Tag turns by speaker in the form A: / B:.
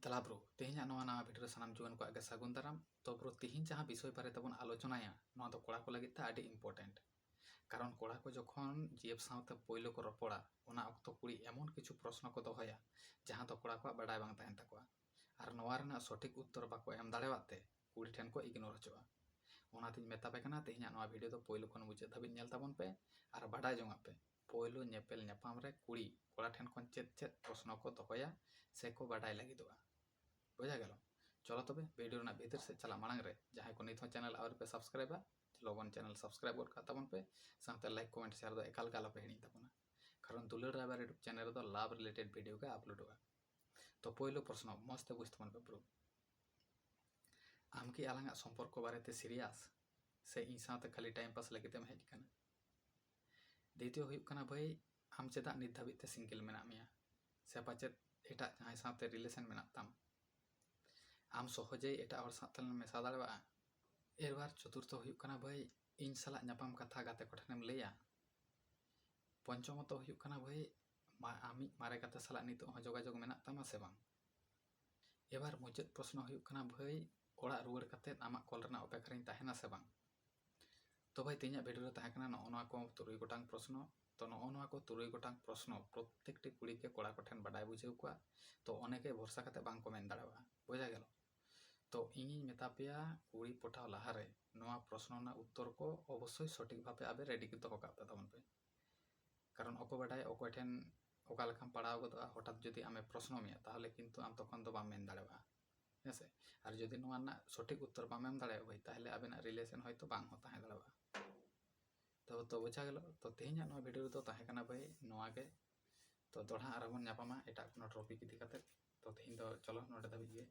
A: दला ब्रो तेहना नवा भिडियो सानाम जुआन को आगे सागुन दाराम। तो ब्रो तेहन जहाँ विषय बारे तबन आलोचनाया नवा तो कोड़ा को लगित आडी इम्पोर्टेंट। कारण कोड़ा को जखन जीएफ सावते पहले को रपड़ा उना अक्तो कुड़ी एमन किछु प्रश्न को दोहया जहाँ तो कोड़ा को बाडाय बांग ताहेन ताकोआ आर नवा रना सठिक उत्तर बाको एम दाड़ेवाते कुड़ी ठेन को इग्नोर हचोआ। ओनातिन मेतापे कना तेहना नवा भिडियो तो पहले खन मुचाद धाबिज नेल ताबन पे आर बाडाय जोंगा पे पहलो नेपेल नेपाम रे कुड़ी कोड़ा ठेन खन चेद चेद प्रश्न को दोहया से को बाडाय लागिदोआ। बुझा गल। चलो तबे वीडियो ना भीतर से चला मांग रे जहाँ को नित चैनल और पे सब्सक्राइब लगन चैनल सब्सक्राइब कर ताबन पे साथे लाइक कमेंट शेयर दो एकाल गाला पे हिणी ताबना। कारण दुलर ड्राइवर यूट्यूब चैनल दो लाभ रिलेटेड वीडियो का अपलोड होगा। तो पहलो प्रश्न मस्त बुझ तबन पे ब्रो आम की आलांगा संपर्क बारे ते सीरियस से इन साथे खाली टाइम पास लगे तेम हेज कना। द्वितीय हुयुग कना भाई आम चेदा नित धाबी ते सिंगल मेना मिया से पाचे एटा जहां साथे रिलेशन मेना ताम आम सहजे एटा हर साथे मेसा दाड़ेवा। एरबार चतुर्थ हुयुग कना भाई इन साला नापाम कथा गाते कोठेनेम लैया। पंचमत हुयुग कना भाई आमी मारे गाते साला नितो हो जोगाजोग मेना तामा से बांग। एबार मुचाद प्रश्न हुयुग कना भाई ओड़ा रुवाड़ काते आमा कॉल रना अपेक्षा रिन ताहेना से बांग। तो भाई तेहना भिडियो रे ताहे कना नोआ को 3 गोटांग प्रश्न। तो नोआ को 3 गोटांग प्रश्न प्रत्येकटी कुड़ी के कोड़ा कोठेन बाडाय बुझेव कोआ तो अनेके भरसा काते बांग को मेन दाड़ेवा। बुझा गेल। तो इन मेता पेया कुड़ी पटाव लहारे नोआ प्रश्न ना उत्तर को अवश्य सठिक भावे आबे रेडी के दोहो कागता ताबन पे। कारण अको बाडाय अको ठेन ओका लेखाम पढ़ाव गदोआ हठात जदि आमे प्रश्न मिया ताहले किन्तु आम तखन दो बाम मेन दाड़ेवा हेसे। आर जदि नोआ ना सठिक उत्तर बाम एम दाड़ेवा भाई ताहले आबेना रिलेशन हयतो बांग हो ताहे दाड़ेवा। तो बुझा गेल। तो तेहना नोआ भिडियो तो ताहे कना भाई नोआ गे। तो दोढ़ा आराबन ᱧᱟᱯᱟᱢᱟ एटा कोनो टॉपिक इदी काते। तो तेहन दो चलो नोडे धाबिज गे।